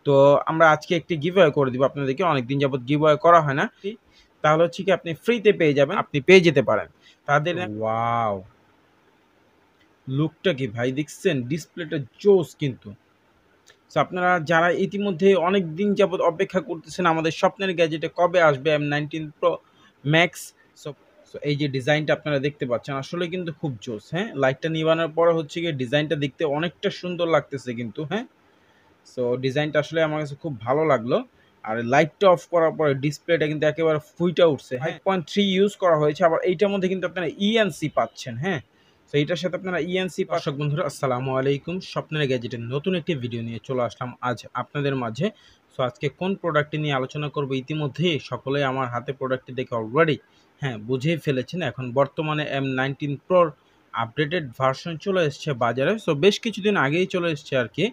তো আমরা আজকে একটি গিভঅ্যাওয়ে করে দিব আপনাদেরকে। অনেকদিন যাবত গিভঅ্যাওয়ে করা হয় না। তাহলে হচ্ছে কি আপনি ফ্রিতে পেয়ে যাবেন। আপনি পেয়ে যেতে পারেন। তাদের ওয়াও! লুকটা কি ভাই দেখছেন? ডিসপ্লেটা জোস কিন্তু। সো আপনারা যারা ইতিমধ্যে অনেকদিন যাবত অপেক্ষা করতেছেন আমাদের স্বপ্নের গ্যাজেটে কবে আসবে M19 Pro Max। So so এই যে ডিজাইনটা আপনারা দেখতে পাচ্ছেন আসলে কিন্তু খুব জোস, হ্যাঁ? লাইটটা নিভানোর পরে হচ্ছে গিয়ে ডিজাইনটা দেখতে অনেকটা সুন্দর লাগতেছে কিন্তু, হ্যাঁ? সো ডিজাইনটা আসলে আমার কাছে খুব ভালো লাগলো। আর লাইটটা অফ করার পরে ডিসপ্লেটা কিন্তু একেবারে ফুইটা উঠছে, হ্যাঁ? 5.3 ইউজ করা হয়েছে। আবার এইটার মধ্যে কিন্তু আপনারা ইএনসি পাচ্ছেন, হ্যাঁ? সো এইটার সাথে আপনারা ইএনসি দর্শক বন্ধুরা আসসালামু আলাইকুম। স্বপ্নের গ্যাজেটের নতুন একটি ভিডিও নিয়ে চলে আসলাম আজ আপনাদের মাঝে। সো আজকে কোন প্রোডাক্টটি নিয়ে আলোচনা করব ইতিমধ্যেই সকলেই আমার হাতে প্রোডাক্টটি দেখে অলরেডি হ্যাঁ বুঝেই ফেলেছেন। এখন বর্তমানে M19 Pro আপডেটেড ভার্সন চলে এসছে বাজারে। সো বেশ কিছুদিন আগেই চলে এসছে আর কি।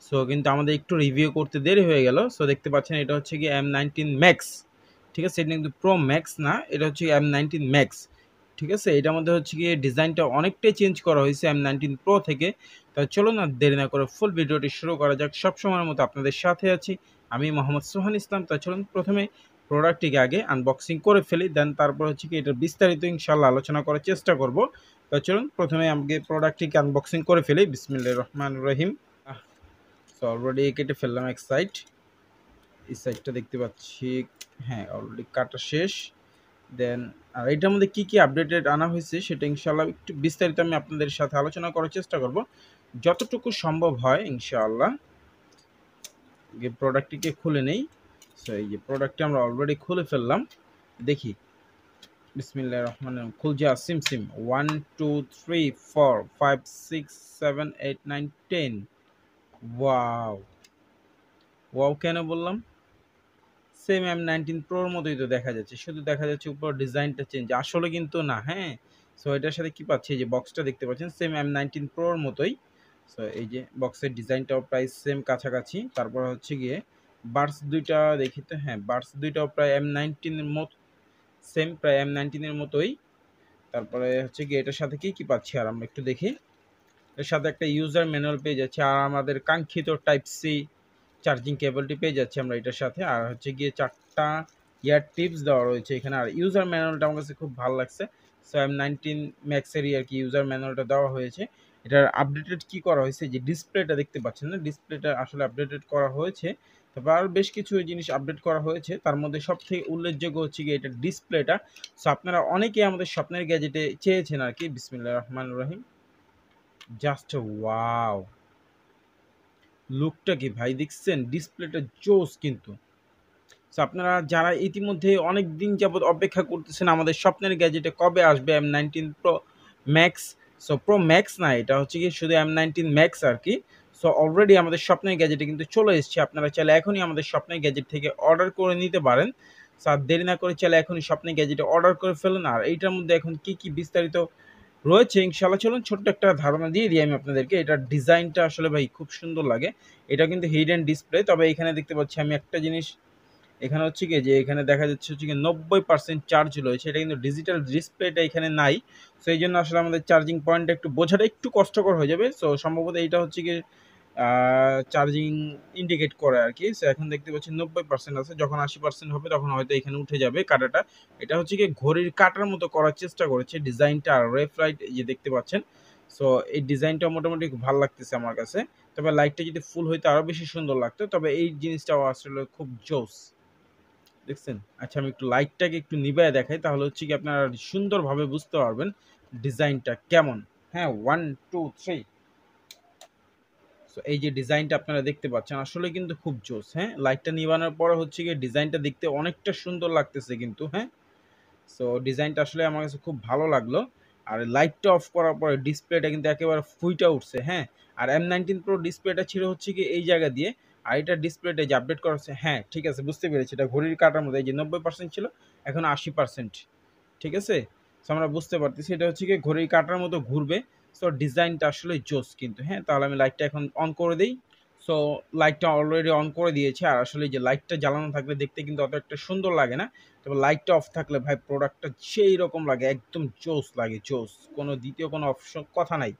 সো কিন্তু আমাদের একটু রিভিউ করতে দেরি হয়ে গেল। সো দেখতে পাচ্ছেন এটা হচ্ছে গিয়ে M19 Max, ঠিক আছে? এটা কিন্তু Pro Max না, এটা হচ্ছে M19 Max, ঠিক আছে? এটার মধ্যে হচ্ছে গিয়ে ডিজাইনটা অনেকটাই চেঞ্জ করা হয়েছে M19 Pro থেকে। তো চলুন না দেরি না করে ফুল ভিডিওটি শুরু করা যাক। সবসময়ের মতো আপনাদের সাথে আছি আমি মোহাম্মদ সোহান ইসলাম। তো চলুন প্রথমে প্রোডাক্টটিকে আগে আনবক্সিং করে ফেলি, দেন তারপর হচ্ছে কি এটার বিস্তারিত ইনশাআল্লাহ আলোচনা করার চেষ্টা করব। তো চলুন প্রথমে আমাকে প্রোডাক্টটিকে আনবক্সিং করে ফেলি। বিসমিল্লাহির রহমানির রহিম। সো অলরেডি কেটে ফেললাম এক সাইড। এই সাইডটা দেখতে পাচ্ছি হ্যাঁ অলরেডি কাটা শেষ। দেন আর এটার মধ্যে কি আপডেটেড আনা হয়েছে সেটা ইনশাআল্লাহ একটু বিস্তারিত আমি আপনাদের সাথে আলোচনা করার চেষ্টা করব যতটুকু সম্ভব হয় ইনশাআল্লাহ। প্রোডাক্টটিকে খুলে নেই। সো এই যে প্রোডাক্টটি আমরা অলরেডি খুলে ফেললাম, দেখি। বিসমিল্লাহির রহমানির রহিম। খুলছে সিম সিম 1 2 3 4 5 6 7 8 9 10। ওয়াও ওয়াও কেন বললাম? সেম M19 Pro এর মতোই তো দেখা যাচ্ছে, শুধু দেখা যাচ্ছে উপর ডিজাইনটা চেঞ্জ, আসলে কিন্তু না, হ্যাঁ? সো এটার সাথে কি পাচ্ছি, এই যে বক্সটা দেখতে পাচ্ছেন সেম M19 Pro এর মতোই। সো এই যে বক্সের ডিজাইনটাও প্রায় সেম কাছাকাছি। তারপর হচ্ছে গিয়ে বাডস দুইটা দেখি তো, হ্যাঁ বাডস দুইটাও প্রায় M19 এর মতো সেম, প্রায় M19 এর মতোই। তারপরে হচ্ছে গিয়ে এটার সাথে কি পাচ্ছি আর আমরা একটু দেখি। এর সাথে একটা ইউজার ম্যানুয়াল পেয়ে যাচ্ছে আর আমাদের কাঙ্ক্ষিত টাইপ সি চার্জিং কেবলটি পেয়ে যাচ্ছি আমরা এটার সাথে। আর হচ্ছে গিয়ে 4টা ইয়ার টিপস দেওয়া রয়েছে এখানে। আর ইউজার ম্যানুয়ালটা আমার কাছে খুব ভালো লাগছে। সো M19 ম্যাক্সেরই আর কি ইউজার ম্যানুয়ালটা দেওয়া হয়েছে। এটার আপডেটেড কি করা হয়েছে, যে ডিসপ্লেটা দেখতে পাচ্ছেন না, ডিসপ্লেটা আসলে আপডেটেড করা হয়েছে। তারপর আরও বেশ কিছু জিনিস আপডেট করা হয়েছে, তার মধ্যে সবথেকে উল্লেখযোগ্য হচ্ছে গিয়ে এটার ডিসপ্লেটা। সো আপনারা অনেকেই আমাদের স্বপ্নের গ্যাজেটে চেয়েছেন আর কি। বিসমিল্লাহির রহমানির রহিম। Just wow! লুকটা কি ভাই দেখছেন? ডিসপ্লেটা জোস কিন্তু। সো আপনারা যারা ইতিমধ্যে অনেকদিন যাবত অপেক্ষা করতেছেন আমাদের স্বপ্নের গ্যাজেটে কবে আসবে M19 Pro Max। So Pro Max না, এটা হচ্ছে গিয়ে শুধু M19 Max আর কি। সো অলরেডি আমাদের স্বপ্নের গ্যাজেটে কিন্তু চলে এসছে। আপনারা চাইলে এখনই আমাদের স্বপ্নের গ্যাজেট থেকে অর্ডার করে নিতে পারেন। সো আর দেরি না করে চাইলে এখনই স্বপ্নের গ্যাজেটে অর্ডার করে ফেলুন। আর এইটার মধ্যে এখন কি বিস্তারিত রয়েছে ইনশাআল্লাহ চলুন ছোট্ট একটা ধারণা দিয়ে দিই আমি আপনাদেরকে। এটার ডিজাইনটা আসলে ভাই খুব সুন্দর লাগে। এটা কিন্তু হিডেন ডিসপ্লে। তবে এখানে দেখতে পাচ্ছি আমি একটা জিনিস, এখানে হচ্ছে কি যে এখানে দেখা যাচ্ছে হচ্ছে কি 90% চার্জ রয়েছে। এটা কিন্তু ডিজিটাল ডিসপ্লেটা এখানে নাই। সো এইজন্য আসলে আমাদের চার্জিং পয়েন্টটা একটু বোঝাটা একটু কষ্টকর হয়ে যাবে। সো সম্ভবত এইটা হচ্ছে গিয়ে চার্জিং ইন্ডিকেট করে আর কি। সো এখন দেখতে পাচ্ছি 90% আছে, যখন 80% হবে তখন হয়তো এখানে উঠে যাবে কাঁটাটা। এটা হচ্ছে গিয়ে ঘড়ির কাঁটার মতো করার চেষ্টা করেছে ডিজাইনটা। আর রেফ লাইট এই যে দেখতে পাচ্ছেন। সো এই ডিজাইনটা মোটামুটি খুব ভালো লাগতেছে আমার কাছে। তবে লাইটটা যদি ফুল হইতো আরও বেশি সুন্দর লাগতো। তবে এই জিনিসটাও আসলে খুব জোস, দেখছেন? আচ্ছা আমি একটু লাইটটাকে একটু নিভায়ে দেখাই, তাহলে হচ্ছে কি আপনারা সুন্দরভাবে বুঝতে পারবেন ডিজাইনটা কেমন। হ্যাঁ 1 2 3। সো এই যে ডিজাইনটা আপনারা দেখতে পাচ্ছেন আসলে কিন্তু খুব জোস, হ্যাঁ? লাইটটা নিভানোর পরে হচ্ছে গিয়ে ডিজাইনটা দেখতে অনেকটা সুন্দর লাগতেছে কিন্তু, হ্যাঁ? সো ডিজাইনটা আসলে আমার কাছে খুব ভালো লাগলো। আর লাইটটা অফ করার পরে ডিসপ্লেটা কিন্তু একেবারে ফুইটা উঠছে, হ্যাঁ? আর M19 Pro ডিসপ্লেটা ছিল হচ্ছে কি এই জায়গা দিয়ে। আর এটার ডিসপ্লেটা যে আপডেট করা হচ্ছে, হ্যাঁ ঠিক আছে বুঝতে পেরেছি। এটা ঘড়ির কাঁটার মধ্যে এই যে 90% ছিল এখন 80%, ঠিক আছে? সো আমরা বুঝতে পারতেছি এটা হচ্ছে গিয়ে ঘড়ির কাঁটার মতো ঘুরবে। সো ডিজাইনটা আসলে জোস কিন্তু, হ্যাঁ? তাহলে আমি লাইটটা এখন অন করে দেই। সো লাইটটা অলরেডি অন করে দিয়েছি। আর আসলে যে লাইটটা জ্বালানো থাকলে দেখতে কিন্তু অত একটা সুন্দর লাগে না। তবে লাইটটা অফ থাকলে ভাই প্রোডাক্টটা সেই রকম লাগে, একদম জোস লাগে, জোস। কোনো দ্বিতীয় কোনো অপশন কথা নাই।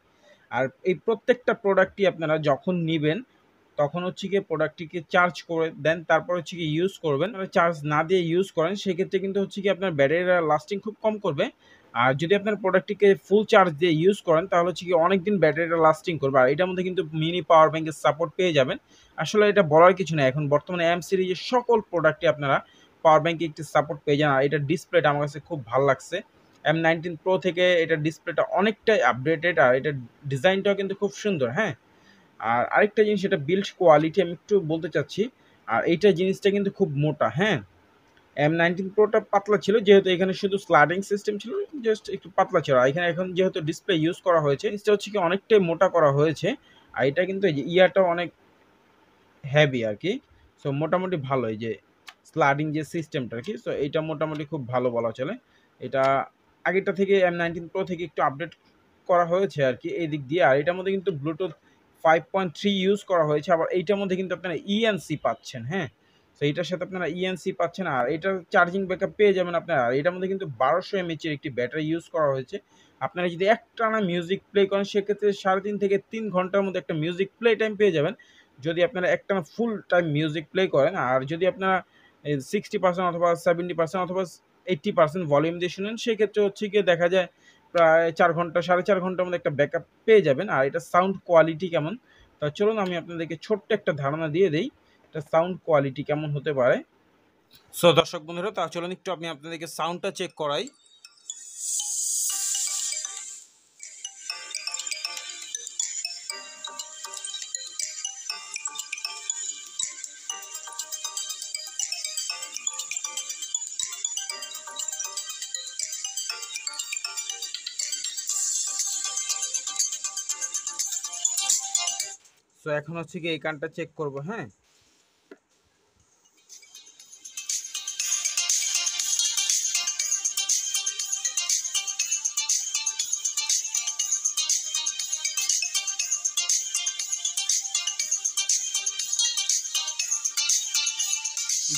আর এই প্রত্যেকটা প্রোডাক্টই আপনারা যখন নিবেন তখন হচ্ছে গিয়ে প্রোডাক্টটিকে চার্জ করে দেন, তারপর হচ্ছে গিয়ে ইউজ করবেন। চার্জ না দিয়ে ইউজ করেন সেক্ষেত্রে কিন্তু হচ্ছে কি আপনার ব্যাটারিটা লাস্টিং খুব কম করবে। আর যদি আপনার প্রোডাক্টটিকে ফুল চার্জ দিয়ে ইউজ করেন তাহলে হচ্ছে কি অনেক দিন ব্যাটারিটা লাস্টিং করবে। আর এটার মধ্যে কিন্তু মিনি পাওয়ার ব্যাংকের সাপোর্ট পেয়ে যাবেন। আসলে এটা বলার কিছু না, এখন বর্তমানে এম সিরিজের সকল প্রোডাক্টে আপনারা পাওয়ার ব্যাংকে একটি সাপোর্ট পেয়ে যান। আর এটার ডিসপ্লেটা আমার কাছে খুব ভালো লাগছে। M19 Pro থেকে এটার ডিসপ্লেটা অনেকটাই আপডেটেড, আর এটার ডিজাইনটাও কিন্তু খুব সুন্দর। হ্যাঁ, আর আরেকটা জিনিস, এটা বিল্ড কোয়ালিটি আমি একটু বলতে চাচ্ছি। আর এইটা জিনিসটা কিন্তু খুব মোটা। হ্যাঁ, M19 Proটা পাতলা ছিল, যেহেতু এখানে শুধু স্লাইডিং সিস্টেম ছিল, জাস্ট একটু পাতলা ছিল। আর এখানে এখন যেহেতু ডিসপ্লে ইউজ করা হয়েছে, জিনিসটা হচ্ছে কি অনেকটাই মোটা করা হয়েছে। আর এটা কিন্তু এই যে ইয়ারটাও অনেক হেভি আর কি। সো মোটামুটি ভালো, এই যে স্লাইডিং যে সিস্টেমটা আর কি, সো এইটা মোটামুটি খুব ভালো বলা চলে। এটা আগেরটা থেকে M19 Pro থেকে একটু আপডেট করা হয়েছে আর কি এই দিক দিয়ে। আর এটার মধ্যে কিন্তু ব্লুটুথ 5.3 ইউজ করা হয়েছে। আবার এইটার মধ্যে কিন্তু আপনারা ইএনসি পাচ্ছেন। হ্যাঁ, তো এটার সাথে আপনারা ইএনসি পাচ্ছেন, আর এটার চার্জিং ব্যাকআপ পেয়ে যাবেন আপনারা। আর এটার মধ্যে কিন্তু 1200 mAh এর একটি ব্যাটারি ইউজ করা হয়েছে। আপনারা যদি একটানা মিউজিক প্লে করেন সেক্ষেত্রে 3.5 থেকে 3 ঘন্টার মধ্যে একটা মিউজিক প্লে টাইম পেয়ে যাবেন, যদি আপনারা একটানা ফুল টাইম মিউজিক প্লে করেন। আর যদি আপনারা 60% অথবা 70% অথবা 80% ভলিউম দিয়ে শুনেন সেক্ষেত্রে হচ্ছে গিয়ে দেখা যায় প্রায় 4 ঘন্টা 4.5 ঘন্টার মধ্যে একটা ব্যাকআপ পেয়ে যাবেন। আর এটা সাউন্ড কোয়ালিটি কেমন, তা চলুন আমি আপনাদেরকে ছোট্ট একটা ধারণা দিয়ে দেই এটা সাউন্ড কোয়ালিটি কেমন হতে পারে। সো দর্শক বন্ধুরা, তা চলুন একটু আমি আপনাদেরকে সাউন্ডটা চেক করাই। সো এখন হচ্ছে কি এই কানটা চেক করব। হ্যাঁ,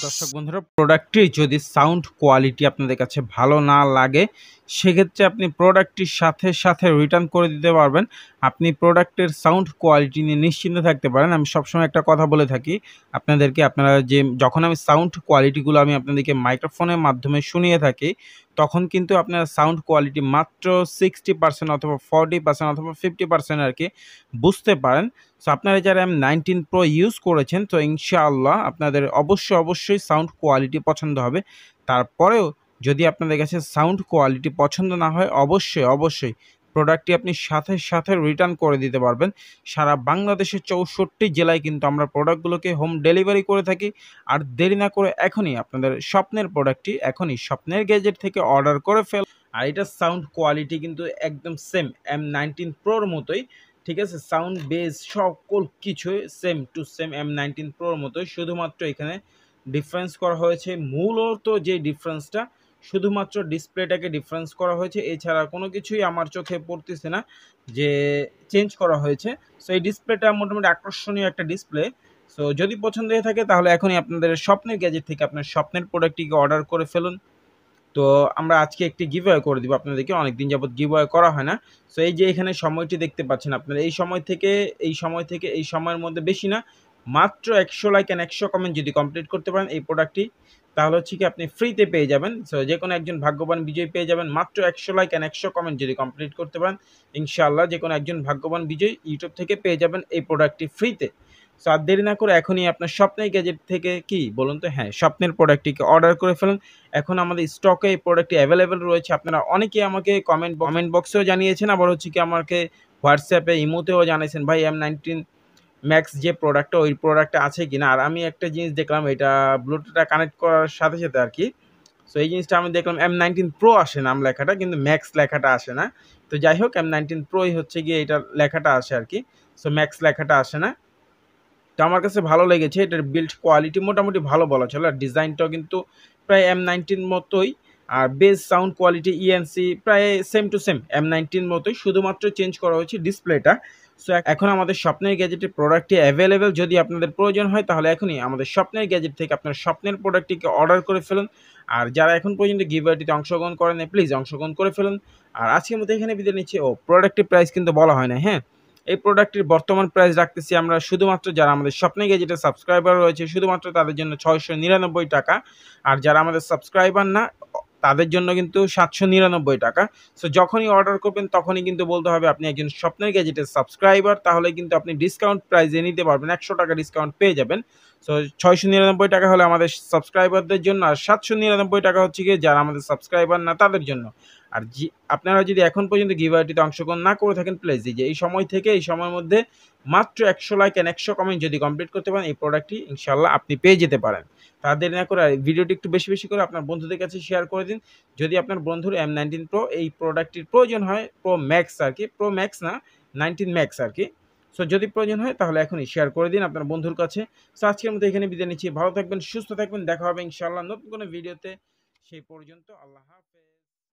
দর্শক বন্ধুরা, প্রোডাক্টটির যদি সাউন্ড কোয়ালিটি আপনাদের কাছে ভালো না লাগে সেক্ষেত্রে আপনি প্রোডাক্টটির সাথে সাথে রিটার্ন করে দিতে পারবেন। আপনি প্রোডাক্টের সাউন্ড কোয়ালিটি নিয়ে নিশ্চিন্ত থাকতে পারেন। আমি সবসময় একটা কথা বলে থাকি আপনাদেরকে, আপনারা যে যখন আমি সাউন্ড কোয়ালিটিগুলো আমি আপনাদেরকে মাইক্রোফোনের মাধ্যমে শুনিয়ে থাকি তখন কিন্তু আপনারা সাউন্ড কোয়ালিটি মাত্র 60% অথবা 40% অথবা 50% আর কি বুঝতে পারেন। সো আপনারা যারা M19 Pro ইউজ করেছেন তো ইনশাআল্লাহ আপনাদের অবশ্যই সাউন্ড কোয়ালিটি পছন্দ হবে। তারপরেও যদি আপনাদের কাছে সাউন্ড কোয়ালিটি পছন্দ না হয় অবশ্যই প্রোডাক্টটি আপনি সাথে সাথে রিটার্ন করে দিতে পারবেন। সারা বাংলাদেশের 64 জেলায় কিন্তু আমরা প্রোডাক্টগুলোকে হোম ডেলিভারি করে থাকি। আর দেরি না করে এখনই আপনাদের স্বপ্নের প্রোডাক্টটি এখনই স্বপ্নের গ্যাজেট থেকে অর্ডার করে ফেল। আর এটার সাউন্ড কোয়ালিটি কিন্তু একদম সেম M19 Proর মতোই, ঠিক আছে। সাউন্ড বেস সকল কিছুই সেম টু সেম M19 Proর মতোই, শুধুমাত্র এখানে ডিফারেন্স করা হয়েছে। মূলত যে ডিফারেন্সটা শুধুমাত্র ডিসপ্লেটাকে ডিফারেন্স করা হয়েছে, এছাড়া কোনো কিছুই আমার চোখে পড়তেছে না যে চেঞ্জ করা হয়েছে। সো এই ডিসপ্লেটা মোটামুটি আকর্ষণীয় একটা ডিসপ্লে। সো যদি পছন্দ হয়ে থাকে তাহলে এখনই আপনাদের স্বপ্নের গ্যাজেট থেকে আপনার স্বপ্নের প্রোডাক্টটিকে অর্ডার করে ফেলুন। তো আমরা আজকে একটি গিভঅ্যাওয়ে করে দিব আপনাদেরকে, অনেকদিন যাবত গিভঅ্যাওয়ে করা হয় না। সো এই যে এখানে সময়টি দেখতে পাচ্ছেন আপনারা, এই সময় থেকে এই সময়ের মধ্যে বেশি না, মাত্র 100 লাইক অ্যান্ড 100 কমেন্ট যদি কমপ্লিট করতে পারেন এই প্রোডাক্টটি তাহলে হচ্ছে কি আপনি ফ্রিতে পেয়ে যাবেন। সো যে কোনো একজন ভাগ্যবান বিজয়ী পেয়ে যাবেন মাত্র 100 লাইক অ্যান্ড 100 কমেন্ট যদি কমপ্লিট করতে পারেন। ইনশাআল্লাহ যে কোনো একজন ভাগ্যবান বিজয়ী ইউটিউব থেকে পেয়ে যাবেন এই প্রোডাক্টটি ফ্রিতে। সো আর দেরি না করে এখনই আপনার স্বপ্নের গ্যাজেট থেকে কি বলুন তো, হ্যাঁ স্বপ্নের প্রোডাক্টটিকে অর্ডার করে ফেলুন। এখন আমাদের স্টকে এই প্রোডাক্টটি অ্যাভেলেবেল রয়েছে। আপনারা অনেকেই আমাকে কমেন্ট বক্সেও জানিয়েছেন, আবার হচ্ছে কি আমাকে হোয়াটসঅ্যাপে ইমোতেও জানিয়েছেন ভাই M19 ম্যাক্স যে প্রোডাক্টটা ওই প্রোডাক্টটা আছে কিনা। আর আমি একটা জিনিস দেখলাম, এটা ব্লুটুথটা কানেক্ট করার সাথে সাথে আর কি, সো এই জিনিসটা আমি দেখলাম M19 Pro আসে নাম লেখাটা, কিন্তু ম্যাক্স লেখাটা আসে না। তো যাই হোক M19 Proই হচ্ছে গিয়ে এটা লেখাটা আসে আর কি, সো ম্যাক্স লেখাটা আসে না। তো আমার কাছে ভালো লেগেছে, এটার বিল্ড কোয়ালিটি মোটামুটি ভালো বলা চলে। আর ডিজাইনটাও কিন্তু প্রায় M19 মতোই। আর বেস সাউন্ড কোয়ালিটি ইএনসি প্রায় সেম টু সেম M19 মতোই, শুধুমাত্র চেঞ্জ করা হয়েছে ডিসপ্লেটা। সো এখন আমাদের স্বপ্নের গ্যাজেটের প্রোডাক্টটি অ্যাভেলেবেল, যদি আপনাদের প্রয়োজন হয় তাহলে এখনই আমাদের স্বপ্নের গ্যাজেট থেকে আপনার স্বপ্নের প্রোডাক্টটিকে অর্ডার করে ফেলুন। আর যারা এখন পর্যন্ত গিভঅ্যাওয়েটিতে অংশগ্রহণ করেন প্লিজ অংশগ্রহণ করে ফেলুন। আর আজকের মতো এখানে বিদায় নিচ্ছি। প্রোডাক্টের প্রাইস কিন্তু বলা হয় না, হ্যাঁ এই প্রোডাক্টটির বর্তমান প্রাইস রাখতেছি আমরা শুধুমাত্র যারা আমাদের স্বপ্নে গ্যাজেটের সাবস্ক্রাইবার রয়েছে শুধুমাত্র তাদের জন্য ৬৯৯ টাকা, আর যারা আমাদের সাবস্ক্রাইবার না তাদের জন্য কিন্তু ৭৯৯ টাকা। সো যখনই অর্ডার করবেন তখনই কিন্তু বলতে হবে আপনি একজন স্বপ্নের গ্যাজেটের সাবস্ক্রাইবার, তাহলে কিন্তু আপনি ডিসকাউন্ট প্রাইসে নিতে পারবেন, ১০০ টাকা ডিসকাউন্ট পেয়ে যাবেন। সো ৬৯৯ টাকা হলে আমাদের সাবস্ক্রাইবারদের জন্য, আর ৭৯৯ টাকা হচ্ছে গিয়ে যারা আমাদের সাবস্ক্রাইবার না তাদের জন্য। আর আপনারা যদি এখন পর্যন্ত গিভঅ্যাওয়েটিতে অংশগ্রহণ না করে থাকেন, প্লিজ এই যে এই সময় থেকে এই সময়ের মধ্যে মাত্র ১০০ লাইক অ্যান্ড ১০০ কমেন্ট যদি কমপ্লিট করতে পারেন এই প্রোডাক্টটি ইনশাআল্লাহ আপনি পেয়ে যেতে পারেন। তাদের না করে ভিডিওটি একটু বেশি বেশি করে আপনার বন্ধুদের কাছে শেয়ার করে দিন। যদি আপনার বন্ধুর M19 Pro এই প্রোডাক্টটির প্রয়োজন হয়, প্রো ম্যাক্স আর কি, প্রো ম্যাক্স না 19 ম্যাক্স আর কি, সো যদি প্রয়োজন হয় তাহলে এখনই শেয়ার করে দিন আপনার বন্ধুর কাছে। সো আজকের মতো এখানে বিদায় নিচ্ছি, ভালো থাকবেন, সুস্থ থাকবেন, দেখা হবে ইনশাআল্লাহ নতুন কোনো ভিডিওতে। সেই পর্যন্ত আল্লাহ হাফেজ।